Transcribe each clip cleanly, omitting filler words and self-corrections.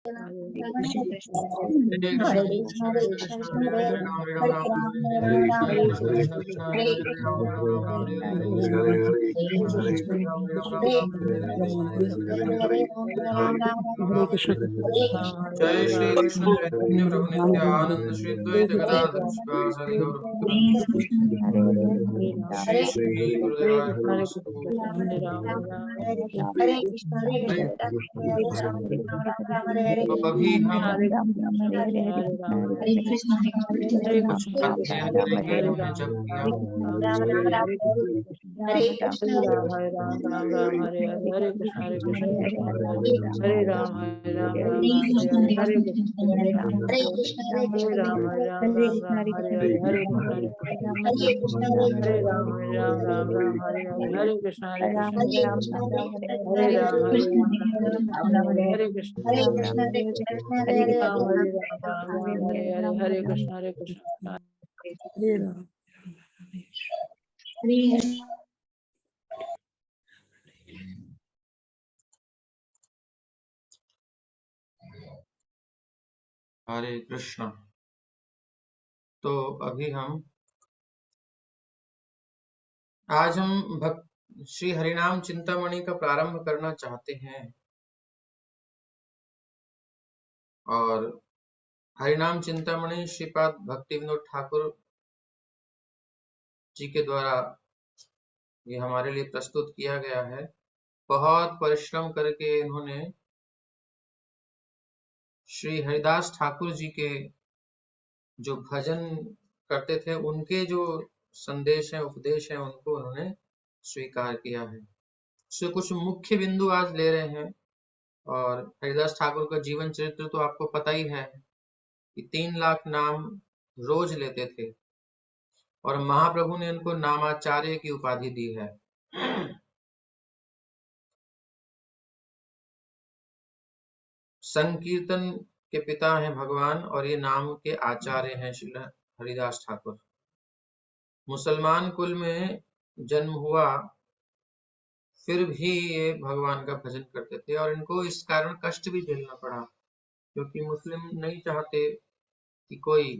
हरे कृष्ण हरे कृष्ण हरे राम हरे राम हरे राम कृष्ण राम कृष्ण हरे कृष्ण हरे हरे हरे हरे हरे कृष्ण हरे हरे हरे राम राम हरे कृष्ण हरे कृष्ण जय श्री कृष्ण चैतन्य प्रभु नित्यानंद श्री द्वैत हरे गदाधर श्रीवासादि गौर हरे भक्तवृंद हरे श्री श्री गुरुदेव नमस्तु। हरे कृष्ण हरे राम राम हरे हरे तो अभी हम हरे कृष्ण कुछ अध्ययन करेंगे, हमने जप किया। राम राम राम हरे कृष्ण हरे राम हरे कृष्ण हरे कृष्ण हरे कृष्ण हरे कृष्ण हरे कृष्ण हरे कृष्ण हरे हरे हरे राम हरे कृष्ण। तो अभी आज हम भक्त श्री हरिनाम चिंतामणि का प्रारंभ करना चाहते हैं। और हरिनाम चिंतामणि श्रीपाद भक्ति विनोद ठाकुर जी के द्वारा ये हमारे लिए प्रस्तुत किया गया है। बहुत परिश्रम करके इन्होंने श्री हरिदास ठाकुर जी के जो भजन करते थे, उनके जो संदेश है, उपदेश है, उनको उन्होंने स्वीकार किया है। इससे कुछ मुख्य बिंदु आज ले रहे हैं। और हरिदास ठाकुर का जीवन चरित्र तो आपको पता ही है कि 3 लाख नाम रोज लेते थे और महाप्रभु ने उनको नामाचार्य की उपाधि दी है। संकीर्तन के पिता हैं भगवान और ये नाम के आचार्य हैं श्री हरिदास ठाकुर। मुसलमान कुल में जन्म हुआ, फिर भी ये भगवान का भजन करते थे और इनको इस कारण कष्ट भी झेलना पड़ा, क्योंकि मुस्लिम नहीं चाहते कि कोई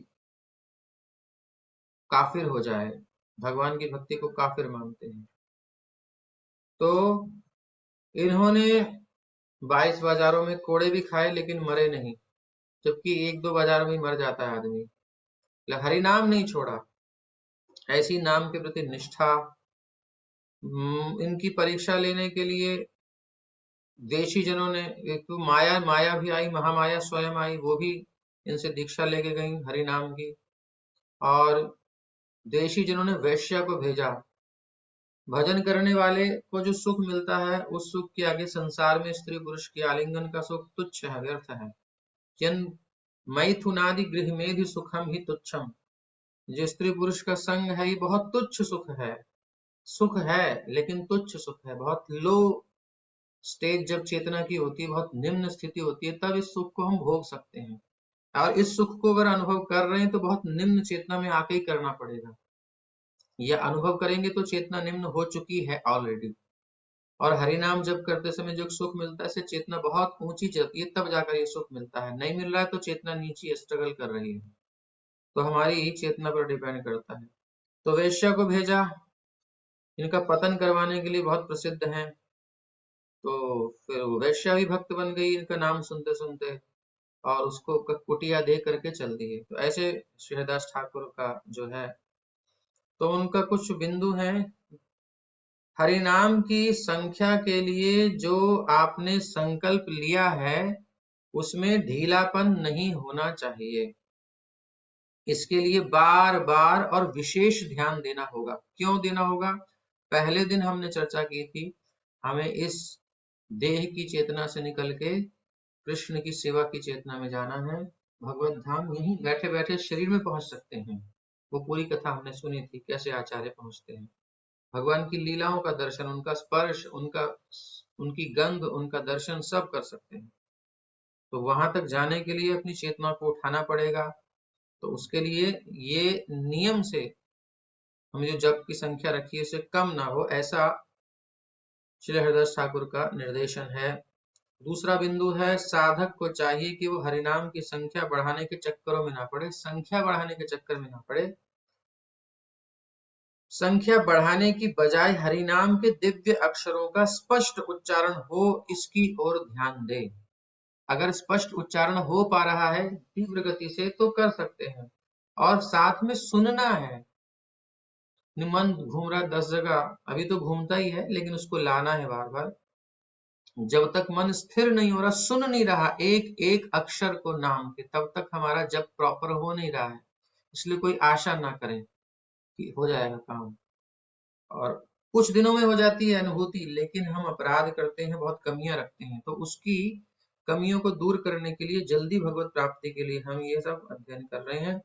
काफिर हो जाए, भगवान की भक्ति को काफिर मानते हैं। तो इन्होंने 22 बाजारों में कोड़े भी खाए लेकिन मरे नहीं, जबकि 1-2 बाजार में ही मर जाता है आदमी। हरिनाम नहीं छोड़ा, ऐसी नाम के प्रति निष्ठा। इनकी परीक्षा लेने के लिए देशी जनों ने, एक तो माया भी आई, महामाया स्वयं आई, वो भी इनसे दीक्षा लेके गई हरिनाम की। और देशी जनों ने वैश्या को भेजा। भजन करने वाले को जो सुख मिलता है, उस सुख के आगे संसार में स्त्री पुरुष के आलिंगन का सुख तुच्छ है, व्यर्थ है। जन मैथुनादि गृह में भी सुखम ही तुच्छम। जो स्त्री पुरुष का संग है, ये बहुत तुच्छ सुख है। सुख है लेकिन तुच्छ सुख है, बहुत लो स्टेज जब चेतना की होती है, बहुत निम्न स्थिति होती है, तब इस सुख को हम भोग सकते हैं। और इस सुख को अगर अनुभव कर रहे हैं तो बहुत निम्न चेतना में आके ही करना पड़ेगा। यह अनुभव करेंगे तो चेतना निम्न हो चुकी है ऑलरेडी। और हरिनाम जब करते समय जो सुख मिलता है, इससे चेतना बहुत ऊंची चलती है, तब जाकर ये सुख मिलता है। नहीं मिल रहा है तो चेतना नीचे स्ट्रगल कर रही है। तो हमारी चेतना पर डिपेंड करता है। तो वैश्या को भेजा, इनका पतन करवाने के लिए बहुत प्रसिद्ध हैं। तो फिर वैश्या भी भक्त बन गई इनका नाम सुनते सुनते, और उसको कुटिया दे करके चल दिए। तो ऐसे श्री हरिदास ठाकुर का जो है, तो उनका कुछ बिंदु हैं। हरिनाम की संख्या के लिए जो आपने संकल्प लिया है, उसमें ढीलापन नहीं होना चाहिए। इसके लिए बार बार और विशेष ध्यान देना होगा। क्यों देना होगा? पहले दिन हमने चर्चा की थी, हमें इस देह की चेतना से निकल के कृष्ण की सेवा की चेतना में जाना है। भगवत धाम यहीं बैठे बैठे शरीर में पहुंच सकते हैं। वो पूरी कथा हमने सुनी थी, कैसे आचार्य पहुंचते हैं। भगवान की लीलाओं का दर्शन, उनका स्पर्श, उनकी गंध, उनका दर्शन सब कर सकते हैं। तो वहां तक जाने के लिए अपनी चेतना को उठाना पड़ेगा। तो उसके लिए ये नियम से हमें जो जप की संख्या रखी है, इससे कम ना हो, ऐसा श्री हरिदास ठाकुर का निर्देशन है। दूसरा बिंदु है साधक को चाहिए कि वो हरिनाम की संख्या बढ़ाने के चक्करों में ना पड़े, संख्या बढ़ाने के चक्कर में ना पड़े। संख्या बढ़ाने की बजाय हरिनाम के दिव्य अक्षरों का स्पष्ट उच्चारण हो, इसकी ओर ध्यान दे। अगर स्पष्ट उच्चारण हो पा रहा है तीव्र गति से तो कर सकते हैं, और साथ में सुनना है। मन घूम रहा 10 जगह, अभी तो घूमता ही है, लेकिन उसको लाना है बार बार। जब तक मन स्थिर नहीं हो रहा, सुन नहीं रहा एक एक अक्षर को नाम के, तब तक हमारा जप प्रॉपर हो नहीं रहा है। इसलिए कोई आशा ना करें कि हो जाएगा काम, और कुछ दिनों में हो जाती है अनुभूति, लेकिन हम अपराध करते हैं, बहुत कमियां रखते हैं। तो उसकी कमियों को दूर करने के लिए, जल्दी भगवत प्राप्ति के लिए हम ये सब अध्ययन कर रहे हैं।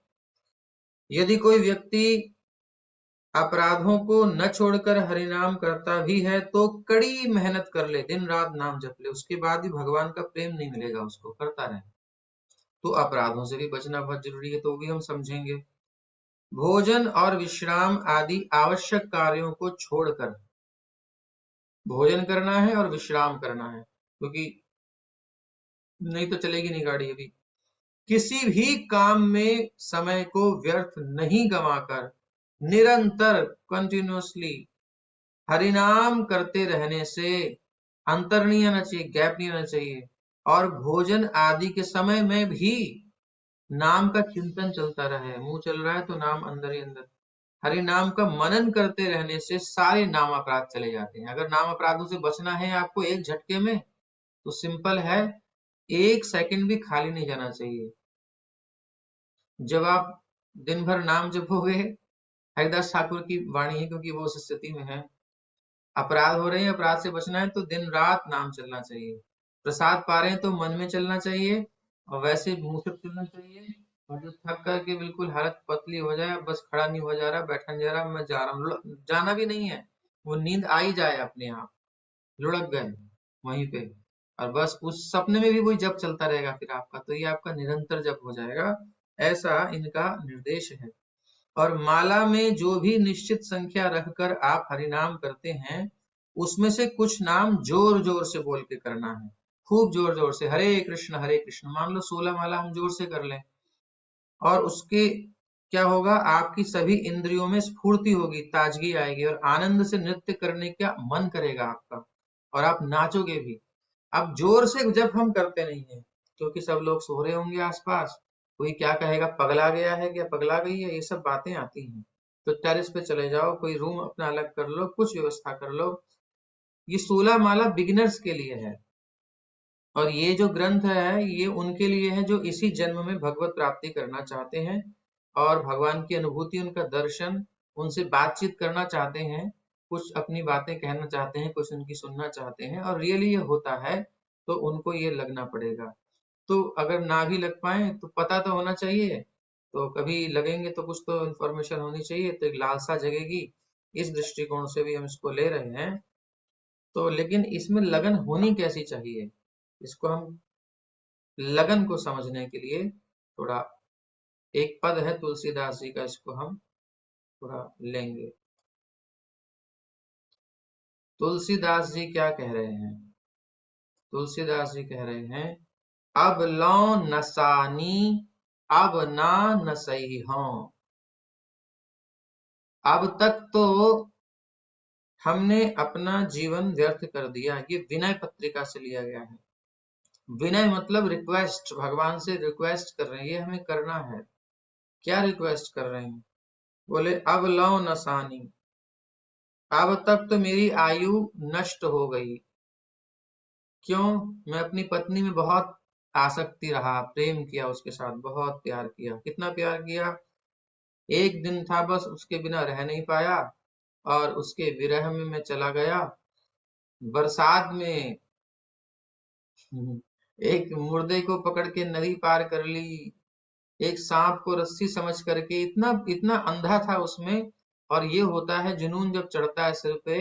यदि कोई व्यक्ति अपराधों को न छोड़कर हरिनाम करता भी है तो कड़ी मेहनत कर ले, दिन रात नाम जप ले, उसके बाद भी भगवान का प्रेम नहीं मिलेगा उसको, करता रहे। तो अपराधों से भी बचना बहुत जरूरी है, तो भी हम समझेंगे। भोजन और विश्राम आदि आवश्यक कार्यों को छोड़कर भोजन करना है और विश्राम करना है, क्योंकि नहीं तो चलेगी नहीं गाड़ी। अभी किसी भी काम में समय को व्यर्थ नहीं गंवाकर निरंतर कंटिन्यूअसली हरिनाम करते रहने से अंतर नहीं आना चाहिए, गैप नहीं आना चाहिए। और भोजन आदि के समय में भी नाम का चिंतन चलता रहे, मुंह चल रहा है तो नाम अंदर ही अंदर। हरि नाम का मनन करते रहने से सारे नाम अपराध चले जाते हैं। अगर नाम अपराधों से बचना है आपको एक झटके में, तो सिंपल है, एक सेकंड भी खाली नहीं जाना चाहिए। जब आप दिन भर नाम जपोगे, हरिदास ठाकुर की वाणी है क्योंकि वो उस स्थिति में है, अपराध हो रहे हैं, अपराध से बचना है तो दिन रात नाम चलना चाहिए। प्रसाद पा रहे हैं तो मन में चलना चाहिए, और वैसे मुंह से चलना चाहिए। और जब थक करके बिल्कुल हालत पतली हो जाए, बस खड़ा नहीं हो जा रहा, बैठा नहीं जा रहा, मैं जा रहा हूँ, जाना भी नहीं है, वो नींद आ ही जाए अपने आप, लुढ़क गए वहीं पे, और बस उस सपने में भी वही जप चलता रहेगा फिर आपका, तो ये आपका निरंतर जप हो जाएगा, ऐसा इनका निर्देश है। और माला में जो भी निश्चित संख्या रखकर आप हरिनाम करते हैं, उसमें से कुछ नाम जोर जोर से बोल के करना है, खूब जोर जोर से, हरे कृष्ण हरे कृष्ण। मान लो 16 माला हम जोर से कर लें, और उसके क्या होगा, आपकी सभी इंद्रियों में स्फूर्ति होगी, ताजगी आएगी, और आनंद से नृत्य करने का मन करेगा आपका, और आप नाचोगे भी। अब जोर से जब हम करते नहीं है, क्योंकि सब लोग सो रहे होंगे आसपास, कोई क्या कहेगा, पगला गया है क्या, पगला गई है, ये सब बातें आती हैं। तो टेरेस पे चले जाओ, कोई रूम अपना अलग कर लो, कुछ व्यवस्था कर लो। ये 16 माला बिगिनर्स के लिए है, और ये जो ग्रंथ है ये उनके लिए है जो इसी जन्म में भगवत प्राप्ति करना चाहते हैं, और भगवान की अनुभूति, उनका दर्शन, उनसे बातचीत करना चाहते हैं, कुछ अपनी बातें कहना चाहते हैं, कुछ उनकी सुनना चाहते हैं, और रियली ये होता है, तो उनको ये लगना पड़ेगा। तो अगर ना भी लग पाए तो पता तो होना चाहिए, तो कभी लगेंगे तो कुछ तो इन्फॉर्मेशन होनी चाहिए, तो एक लालसा जगेगी। इस दृष्टिकोण से भी हम इसको ले रहे हैं। तो लेकिन इसमें लगन होनी कैसी चाहिए, इसको हम लगन को समझने के लिए थोड़ा, एक पद है तुलसीदास जी का, इसको हम थोड़ा लेंगे। तुलसीदास जी क्या कह रहे हैं? तुलसीदास जी कह रहे हैं, अब लौ नसानी अब ना नसई हों। अब तक तो हमने अपना जीवन व्यर्थ कर दिया। ये विनय पत्रिका से लिया गया है। विनय मतलब रिक्वेस्ट, भगवान से रिक्वेस्ट कर रहे हैं, ये हमें करना है। क्या रिक्वेस्ट कर रहे हैं? बोले अब लौ नसानी, अब तक तो मेरी आयु नष्ट हो गई। क्यों? मैं अपनी पत्नी में बहुत आसक्ति रहा, प्रेम किया उसके साथ, बहुत प्यार किया। कितना प्यार किया? एक दिन था बस, उसके बिना रह नहीं पाया, और उसके विरह में मैं चला गया। बरसात में एक मुर्दे को पकड़ के नदी पार कर ली, एक सांप को रस्सी समझ करके, इतना इतना अंधा था उसमें। और ये होता है जुनून जब चढ़ता है सिर पे,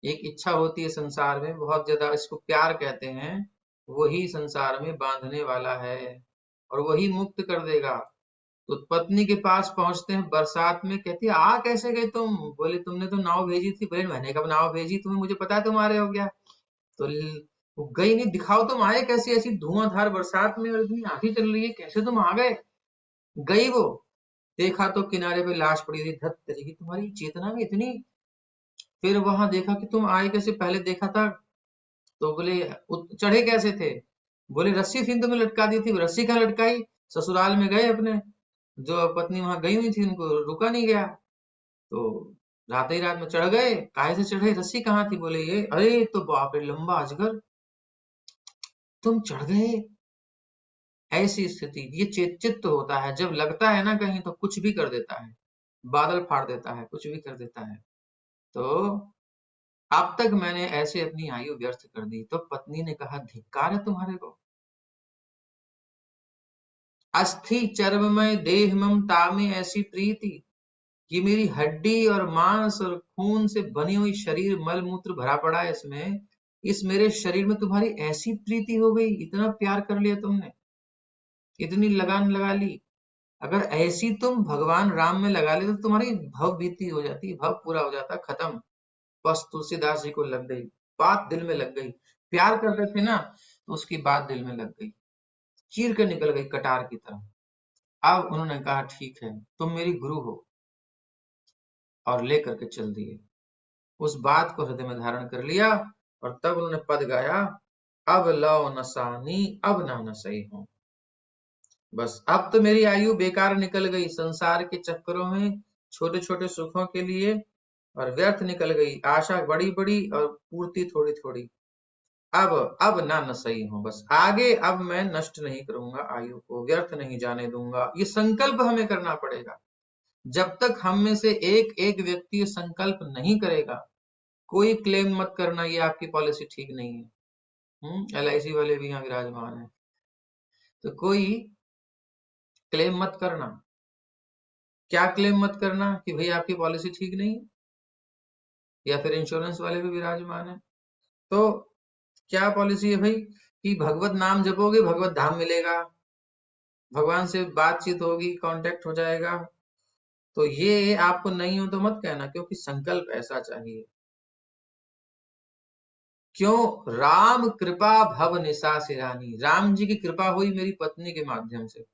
एक इच्छा होती है संसार में बहुत ज्यादा, इसको प्यार कहते हैं, वही संसार में बांधने वाला है और वही मुक्त कर देगा। तो पत्नी के पास पहुंचते हैं बरसात में, कहती है आ कैसे गए तुम? बोले तुमने तो नाव भेजी थी। बोले मैंने कब नाव भेजी तुम्हें, मुझे पता है तुम आ रहे हो क्या? तो वो गई नहीं, दिखाओ तुम आए कैसे, ऐसी धुआंधार बरसात में और इतनी आंधी चल रही है, कैसे तुम आ गए। गई वो, देखा तो किनारे पे लाश पड़ी थी, धत तेरी तुम्हारी चेतना में इतनी। फिर वहां देखा कि तुम आए कैसे, पहले देखा था तो बोले चढ़े कैसे थे, बोले रस्सी थी तुम्हें लटका दी थी, रस्सी कहाँ लटकाई, ससुराल में गए अपने, जो पत्नी वहां गई हुई थी उनको रुका नहीं गया, तो रात ही रात में चढ़ गए। काहे से चढ़े, रस्सी कहाँ थी, बोले ये, अरे तो बाप रे लंबा अजगर, तुम चढ़ गए। ऐसी स्थिति, ये चित्त होता है, जब लगता है ना कहीं तो कुछ भी कर देता है, बादल फाड़ देता है, कुछ भी कर देता है। तो अब तक मैंने ऐसे अपनी आयु व्यर्थ कर दी। तो पत्नी ने कहा धिक्कार है तुम्हारे को, अस्थि चर्ममय देह मम तामे ऐसी प्रीति, ये मेरी हड्डी और मांस और खून से बनी हुई शरीर, मल मूत्र भरा पड़ा है इसमें, इस मेरे शरीर में तुम्हारी ऐसी प्रीति हो गई, इतना प्यार कर लिया तुमने, इतनी लगान लगा ली। अगर ऐसी तुम भगवान राम में लगा ले तो तुम्हारी भव बीती हो जाती, भव पूरा हो जाता, खत्म। बस तुलसीदास जी को लग गई बात, दिल में लग गई, प्यार कर रहे थे ना तो उसकी बात दिल में लग गई, चीर कर निकल गई कटार की तरह। अब उन्होंने कहा ठीक है तुम मेरी गुरु हो, और लेकर के चल दिए। उस बात को हृदय में धारण कर लिया, और तब उन्होंने पद गाया, अब लौ नसानी अब ना नसई हूं। बस अब तो मेरी आयु बेकार निकल गई, संसार के चक्करों में छोटे छोटे सुखों के लिए, और व्यर्थ निकल गई, आशा बड़ी बड़ी और पूर्ति थोड़ी थोड़ी। अब ना नसई हूं, बस आगे अब मैं नष्ट नहीं करूंगा, आयु को व्यर्थ नहीं जाने दूंगा। ये संकल्प हमें करना पड़ेगा। जब तक हम में से एक एक व्यक्ति संकल्प नहीं करेगा, कोई क्लेम मत करना ये आपकी पॉलिसी ठीक नहीं है। LIC वाले भी यहाँ विराजमान है, तो कोई क्लेम मत करना। क्या क्लेम मत करना कि भाई आपकी पॉलिसी ठीक नहीं है, या फिर इंश्योरेंस वाले भी विराजमान है, तो क्या पॉलिसी है भाई कि भगवत नाम जपोगे भगवत धाम मिलेगा, भगवान से बातचीत होगी, कांटेक्ट हो जाएगा। तो ये आपको नहीं हो तो मत कहना, क्योंकि संकल्प ऐसा चाहिए। क्यों, राम कृपा भव निशा सिरानी, राम जी की कृपा हुई मेरी पत्नी के माध्यम से।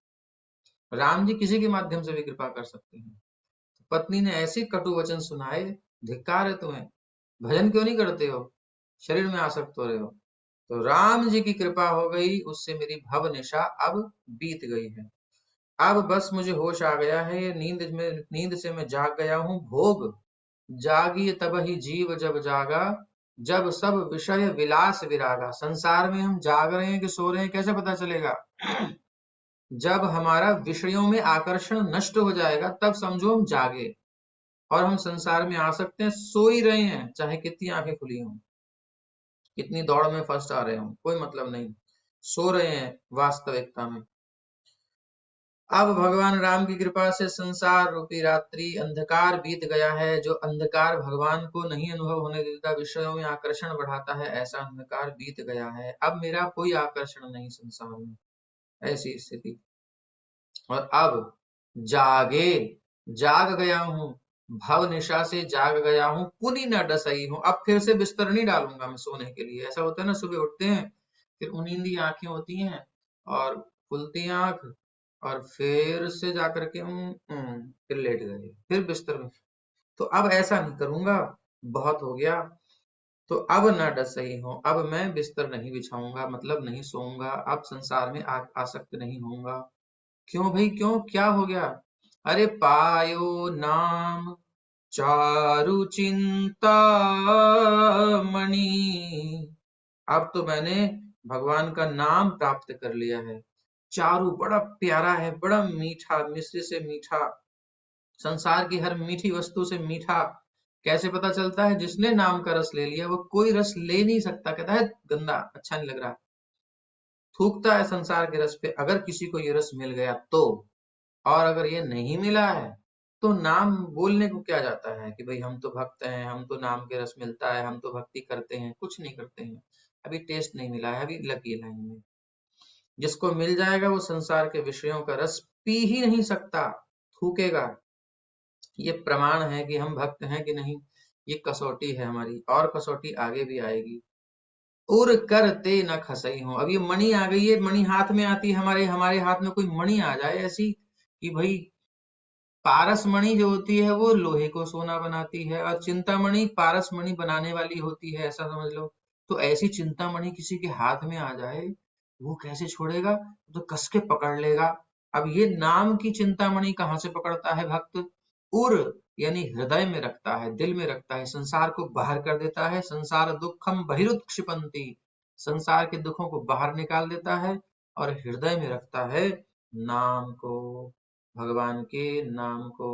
राम जी किसी के माध्यम से भी कृपा कर सकते हैं। पत्नी ने ऐसे कटु वचन सुनाए, धिक्कार है तुम्हें, भजन क्यों नहीं करते हो, शरीर में आसक्त हो रहे हो। तो राम जी की कृपा हो गई, उससे मेरी भव निशा अब बीत गई है। अब बस मुझे होश आ गया है, ये नींद से मैं जाग गया हूँ। भोग जागी तब ही जीव जब जागा, जब सब विषय विलास विरागा। संसार में हम जाग रहे हैं कि सो रहे हैं कैसे पता चलेगा, जब हमारा विषयों में आकर्षण नष्ट हो जाएगा तब समझो हम जागे, और हम संसार में आ सकते हैं। सो ही रहे हैं चाहे कितनी आंखें खुली हों, कितनी दौड़ में फर्स्ट आ रहे हों, कोई मतलब नहीं, सो रहे हैं वास्तविकता में। अब भगवान राम की कृपा से संसार रूपी रात्रि अंधकार बीत गया है। जो अंधकार भगवान को नहीं अनुभव होने देता, विषयों में आकर्षण बढ़ाता है, ऐसा अंधकार बीत गया है। अब मेरा कोई आकर्षण नहीं संसार में, ऐसी स्थिति। और अब जाग गया हूँ, भव निशा से जाग गया हूँ, पुनी न डसई हूँ। अब फिर से बिस्तर नहीं डालूंगा मैं सोने के लिए। ऐसा होता है ना, सुबह उठते हैं फिर उनींदी आंखें होती हैं और खुलती आंख, और फिर से जाकर के फिर लेट गए, फिर बिस्तर में। तो अब ऐसा नहीं करूंगा, बहुत हो गया। तो अब न डसई हूँ, अब मैं बिस्तर नहीं बिछाऊंगा, मतलब नहीं सोऊंगा, अब संसार में आसक्त नहीं होऊंगा। क्यों भाई क्यों, क्या हो गया, अरे पायो नाम चारु चिंता मणि, अब तो मैंने भगवान का नाम प्राप्त कर लिया है। चारु बड़ा प्यारा है, बड़ा मीठा, मिश्री से मीठा, संसार की हर मीठी वस्तु से मीठा। कैसे पता चलता है, जिसने नाम का रस ले लिया वो कोई रस ले नहीं सकता, कहता है गंदा, अच्छा नहीं लग रहा, थूकता है संसार के रस पे। अगर किसी को ये रस मिल गया तो, और अगर ये नहीं मिला है तो नाम बोलने को क्या जाता है कि भाई हम तो भक्त हैं, हम तो नाम के रस मिलता है, हम तो भक्ति करते हैं, कुछ नहीं करते हैं। अभी टेस्ट नहीं मिला है, अभी लगी लाइन में। जिसको मिल जाएगा वो संसार के विषयों का रस पी ही नहीं सकता, थूकेगा। ये प्रमाण है कि हम भक्त हैं कि नहीं, ये कसौटी है हमारी, और कसौटी आगे भी आएगी। उर करते न खसई हो। अब ये मणि आ गई है, मणि हाथ में आती है, हमारे हाथ में कोई मणि आ जाए ऐसी कि भाई पारस मणि जो होती है वो लोहे को सोना बनाती है, और चिंतामणि पारस मणि बनाने वाली होती है, ऐसा समझ लो। तो ऐसी चिंतामणि किसी के हाथ में आ जाए, वो कैसे छोड़ेगा? तो कस के पकड़ लेगा। अब ये नाम की चिंतामणि कहाँ से पकड़ता है भक्त? उर यानी हृदय में रखता है, दिल में रखता है, संसार को बाहर कर देता है। संसार दुखम बहिरुत्क्षिपन्ति, संसार के दुखों को बाहर निकाल देता है, और हृदय में रखता है नाम को, भगवान के नाम को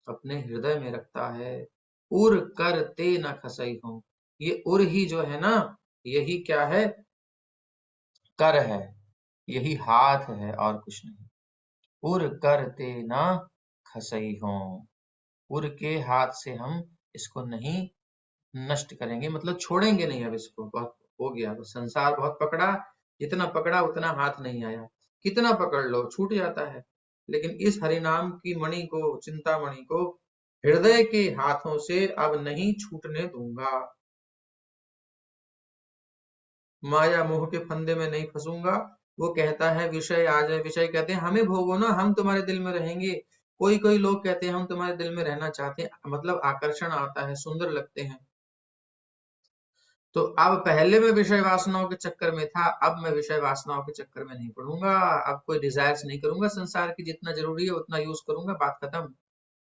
अपने हृदय में रखता है। उर कर ते न खसई हो, ये उर ही जो है ना, यही क्या है? कर है, यही हाथ है और कुछ नहीं। उर कर ते न खसई हो, उर के हाथ से हम इसको नहीं नष्ट करेंगे, मतलब छोड़ेंगे नहीं। अब इसको बहुत हो गया, तो संसार बहुत पकड़ा, जितना पकड़ा उतना हाथ नहीं आया। कितना पकड़ लो छूट जाता है, लेकिन इस हरिनाम की मणि को, चिंतामणि को हृदय के हाथों से अब नहीं छूटने दूंगा। माया मोह के फंदे में नहीं फंसूंगा। वो कहता है विषय आ जाए, विषय कहते हैं हमें भोगो ना, हम तुम्हारे दिल में रहेंगे। कोई कोई लोग कहते हैं हम तुम्हारे दिल में रहना चाहते हैं, मतलब आकर्षण आता है, सुंदर लगते हैं। तो अब पहले मैं विषय वासनाओं के चक्कर में था, अब मैं विषय वासनाओं के चक्कर में नहीं पड़ूंगा। अब कोई डिजायर्स नहीं करूंगा संसार की, जितना जरूरी है उतना यूज करूंगा, बात खत्म।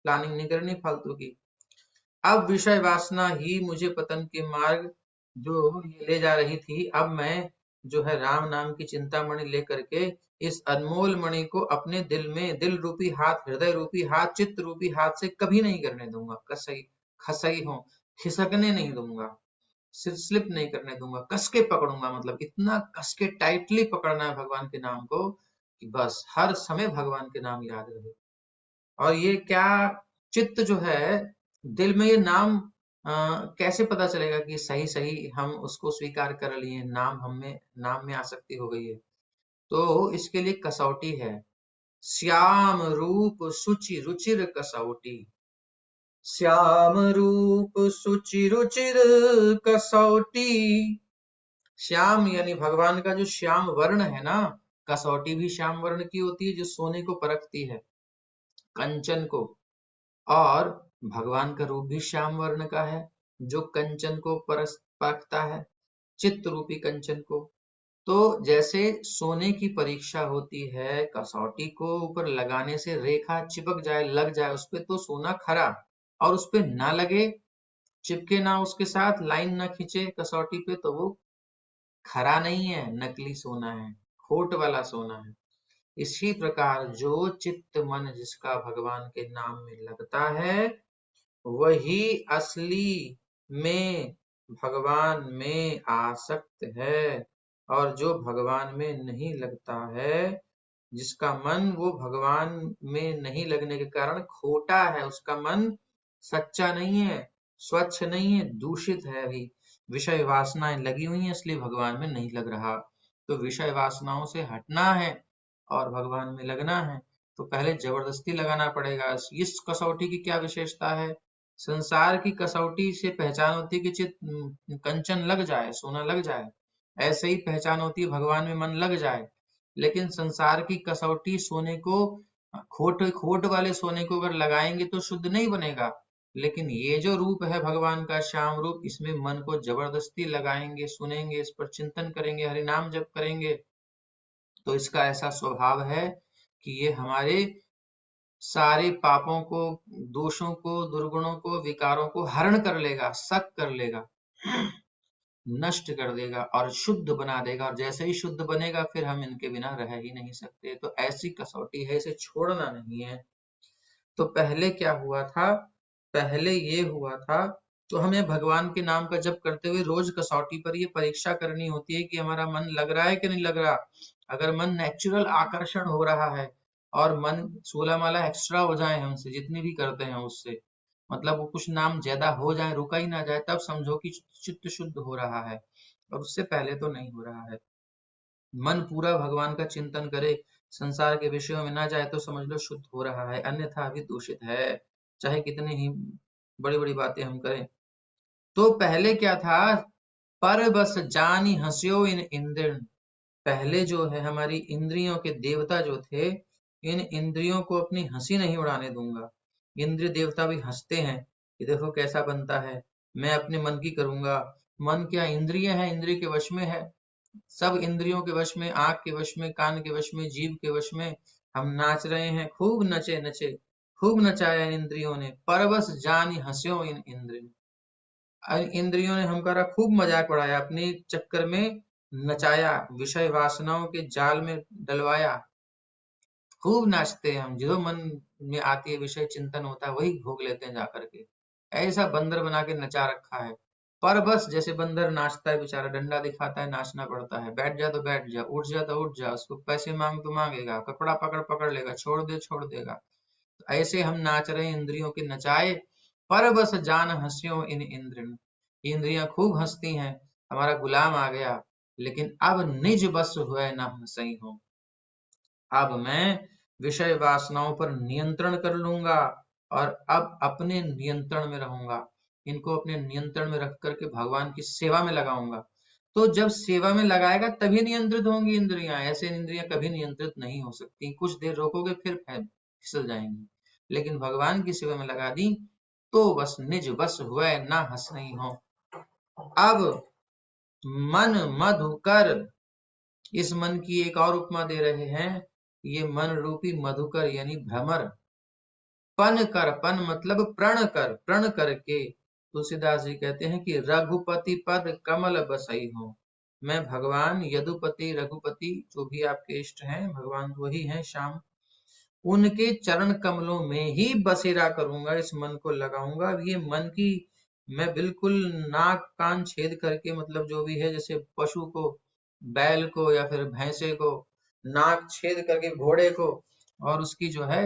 प्लानिंग नहीं करनी फालतू की। अब विषय वासना ही मुझे पतन के मार्ग जो ये ले जा रही थी, अब मैं जो है राम नाम की चिंतामणि लेकर के इस अनमोल मणि को अपने दिल में, दिल रूपी हाथ, हृदय रूपी हाथ, चित्त रूपी हाथ से कभी नहीं करने दूंगा। कसई खसई हो, खिसकने नहीं दूंगा, स्लिप नहीं करने दूंगा, कस के पकड़ूंगा। मतलब इतना कस के टाइटली पकड़ना है भगवान के नाम को कि बस हर समय भगवान के नाम याद रहे। और ये क्या चित्त जो है, दिल में ये नाम कैसे पता चलेगा कि सही सही हम उसको स्वीकार कर लिए, नाम हमें, नाम में आसक्ति हो गई है? तो इसके लिए कसौटी है, श्याम रूप सुचि रुचिर कसौटी। श्याम रूप सुचि रुचिर कसौटी। श्याम यानी भगवान का जो श्याम वर्ण है ना, कसौटी भी श्याम वर्ण की होती है जो सोने को परखती है, कंचन को। और भगवान का रूप भी श्याम वर्ण का है जो कंचन को परखता है, चित्त रूपी कंचन को। तो जैसे सोने की परीक्षा होती है, कसौटी को ऊपर लगाने से रेखा चिपक जाए, लग जाए उस पे तो सोना खरा, और उस पे ना लगे, चिपके ना, उसके साथ लाइन ना खींचे कसौटी पे, तो वो खरा नहीं है, नकली सोना है, खोट वाला सोना है। इसी प्रकार जो चित्त मन जिसका भगवान के नाम में लगता है, वही असली में भगवान में आसक्त है। और जो भगवान में नहीं लगता है, जिसका मन वो भगवान में नहीं लगने के कारण खोटा है, उसका मन सच्चा नहीं है, स्वच्छ नहीं है, दूषित है। अभी विषय वासनाएं लगी हुई हैं, इसलिए भगवान में नहीं लग रहा। तो विषय वासनाओं से हटना है और भगवान में लगना है, तो पहले जबरदस्ती लगाना पड़ेगा। इस कसौटी की क्या विशेषता है? संसार की कसौटी से पहचान होती है कि कंचन लग जाए, सोना लग जाए, ऐसे ही पहचान होती है भगवान में मन लग जाए। लेकिन संसार की कसौटी सोने को, खोट खोट वाले सोने को अगर लगाएंगे तो शुद्ध नहीं बनेगा। लेकिन ये जो रूप है भगवान का श्याम रूप, इसमें मन को जबरदस्ती लगाएंगे, सुनेंगे, इस पर चिंतन करेंगे, हरि नाम जप करेंगे, तो इसका ऐसा स्वभाव है कि ये हमारे सारे पापों को, दोषों को, दुर्गुणों को, विकारों को हरण कर लेगा, सक कर लेगा, नष्ट कर देगा और शुद्ध बना देगा। और जैसे ही शुद्ध बनेगा फिर हम इनके बिना रह ही नहीं सकते। तो ऐसी कसौटी है, इसे छोड़ना नहीं है। तो पहले क्या हुआ था? पहले ये हुआ था, तो हमें भगवान के नाम का जप करते हुए रोज कसौटी पर ये परीक्षा करनी होती है कि हमारा मन लग रहा है कि नहीं लग रहा। अगर मन नेचुरल आकर्षण हो रहा है और मन 16 माला एक्स्ट्रा हो जाए हमसे, जितनी भी करते हैं उससे, मतलब वो कुछ नाम ज्यादा हो जाए, रुका ही ना जाए, तब समझो कि चित्त शुद्ध हो रहा है, और उससे पहले तो नहीं हो रहा है। मन पूरा भगवान का चिंतन करे, संसार के विषयों में ना जाए, तो समझ लो शुद्ध हो रहा है, अन्यथा अभी दूषित है, चाहे कितनी ही बड़ी बड़ी बातें हम करें। तो पहले क्या था? पर बस जानी हंस्यो इन इंद्र। पहले जो है हमारी इंद्रियों के देवता जो थे, इन इंद्रियों को अपनी हंसी नहीं उड़ाने दूंगा। इंद्र देवता भी हंसते हैं कि देखो कैसा बनता है, मैं अपने मन की करूंगा। मन क्या इंद्रिय है, इंद्रिय के वश में है, सब इंद्रियों के वश में, आंख के वश में, कान के वश में, जीभ के वश में। हम नाच रहे हैं, खूब नचे नचे, खूब नचाया इन इंद्रियों ने। परवश जानी हंस्यो इन इंद्र। इंद्रियों ने हमारा खूब मजाक उड़ाया, अपने चक्कर में नचाया, विषय वासनाओं के जाल में डलवाया। खूब नाचते हैं हम, जो मन में आती है विषय चिंतन होता है वही भोग लेते हैं जाकर के। ऐसा बंदर बना के नचा रखा है। पर बस जैसे बंदर नाचता है बेचारा, डंडा दिखाता है, नाचना पड़ता है। बैठ जा तो बैठ जा, उठ जा तो उठ जा, उसको पैसे मांग तो मांगेगा, कपड़ा पकड़ पकड़ लेगा, छोड़ दे छोड़ देगा। तो ऐसे हम नाच रहे हैं इंद्रियों के नचाए। पर बस जान हंस्यो इन इंद्र। इंद्रियां खूब हंसती हैं, हमारा गुलाम आ गया। लेकिन अब निज बस हुए न हंसई हो। अब मैं विषय वासनाओं पर नियंत्रण कर लूंगा और अब अपने नियंत्रण में रहूंगा। इनको अपने नियंत्रण में रख करके भगवान की सेवा में लगाऊंगा। तो जब सेवा में लगाएगा तभी नियंत्रित होंगी इंद्रियां। ऐसे इंद्रियां कभी नियंत्रित नहीं हो सकती, कुछ देर रोकोगे फिर फिसल जाएंगी। लेकिन भगवान की सेवा में लगा दी तो बस निज बस हुए ना हंस नहीं हो। अब मन मधुकर, इस मन की एक और उपमा दे रहे हैं। ये मन रूपी मधुकर यानी भ्रमर। पन कर, पन मतलब प्रण कर, प्रण करके तुलसीदास जी कहते हैं कि रघुपति पद कमल बसई हो। मैं भगवान यदुपति रघुपति जो भी आपके इष्ट हैं, भगवान वही हैं श्याम, उनके चरण कमलों में ही बसेरा करूंगा, इस मन को लगाऊंगा। ये मन की मैं बिल्कुल नाक कान छेद करके, मतलब जो भी है, जैसे पशु को, बैल को या फिर भैंसे को नाक छेद करके, घोड़े को, और उसकी जो है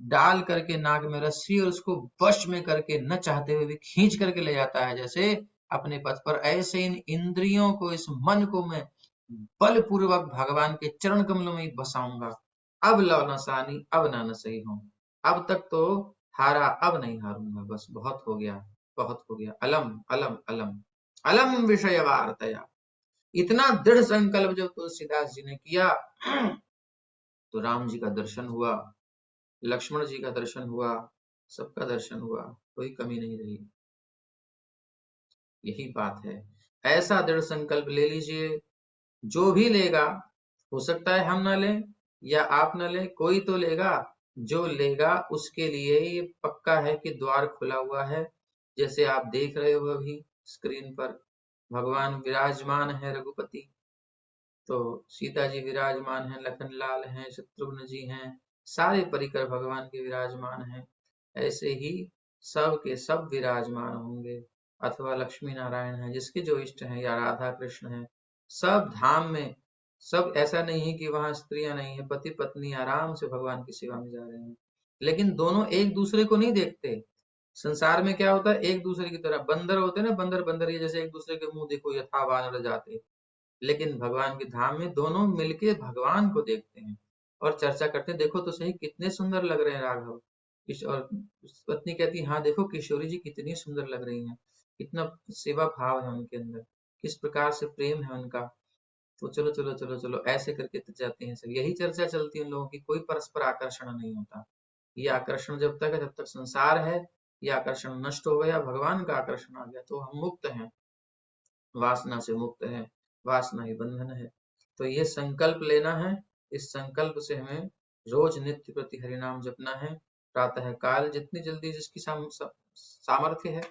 डाल करके नाक में रस्सी और उसको वश में करके न चाहते हुए भी खींच करके ले जाता है जैसे अपने पथ पर, ऐसे इन इंद्रियों को, इस मन को मैं बलपूर्वक भगवान के चरण कमलों में ही बसाऊंगा। अब लव नसानी अब ना नसई हूं। अब तक तो हारा, अब नहीं हारूंगा, बस बहुत हो गया, बहुत हो गया। अलम अलम अलम अलम विषय वार्तया। इतना दृढ़ संकल्प जब तुलसीदास जी ने किया तो राम जी का दर्शन हुआ, लक्ष्मण जी का दर्शन हुआ, सबका दर्शन हुआ, कोई कमी नहीं रही। यही बात है। ऐसा दृढ़ संकल्प ले लीजिए, जो भी लेगा, हो सकता है हम ना लें या आप ना लें, कोई तो लेगा। जो लेगा उसके लिए ये पक्का है कि द्वार खुला हुआ है। जैसे आप देख रहे हो अभी स्क्रीन पर, भगवान विराजमान है रघुपति, तो सीता जी विराजमान हैं, लखन लाल हैं, शत्रुघ्न जी हैं, सारे परिकर भगवान के विराजमान हैं। ऐसे ही सब के सब विराजमान होंगे। अथवा लक्ष्मी नारायण है, जिसके जो इष्ट हैं, या राधा कृष्ण है, सब धाम में। सब ऐसा नहीं है कि वहां स्त्रियां नहीं है, पति पत्नी आराम से भगवान की सेवा में जा रहे हैं। लेकिन दोनों एक दूसरे को नहीं देखते। संसार में क्या होता है, एक दूसरे की तरह बंदर होते हैं ना, बंदर बंदर, ये जैसे एक दूसरे के मुंह देखो यथा बानर जाते। लेकिन भगवान के धाम में दोनों मिलके भगवान को देखते हैं और चर्चा करते हैं, देखो तो सही कितने सुंदर लग रहे हैं राघव। और पत्नी कहती है, हाँ देखो किशोरी जी कितनी सुंदर लग रही हैं, कितना सेवा भाव है उनके अंदर, किस प्रकार से प्रेम है उनका। तो चलो चलो चलो चलो ऐसे करके तो जाते हैं सब, यही चर्चा चलती है उन लोगों की। कोई परस्पर आकर्षण नहीं होता। ये आकर्षण जब तक है तब तक संसार है। ये आकर्षण नष्ट हो गया, भगवान का आकर्षण आ गया तो हम मुक्त हैं, वासना से मुक्त है। वासना ही बंधन है। तो ये संकल्प लेना है। इस संकल्प से हमें रोज नित्य प्रति हरिनाम जपना है। प्रातः काल जितनी जल्दी जिसकी सामर्थ्य है।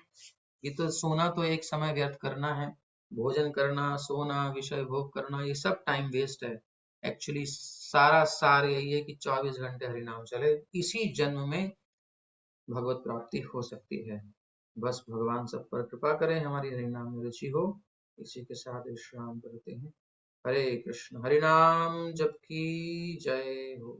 ये तो सोना तो एक समय व्यर्थ करना है, भोजन करना, सोना, विषय भोग करना, ये सब टाइम वेस्ट है। एक्चुअली सारा सार यही है कि 24 घंटे हरिनाम चले, इसी जन्म में भगवत प्राप्ति हो सकती है। बस भगवान सब पर कृपा करें, हमारी हरिनाम में रुचि हो। इसी के साथ विश्राम करते हैं। हरे कृष्ण, हरिनाम जप की जय हो।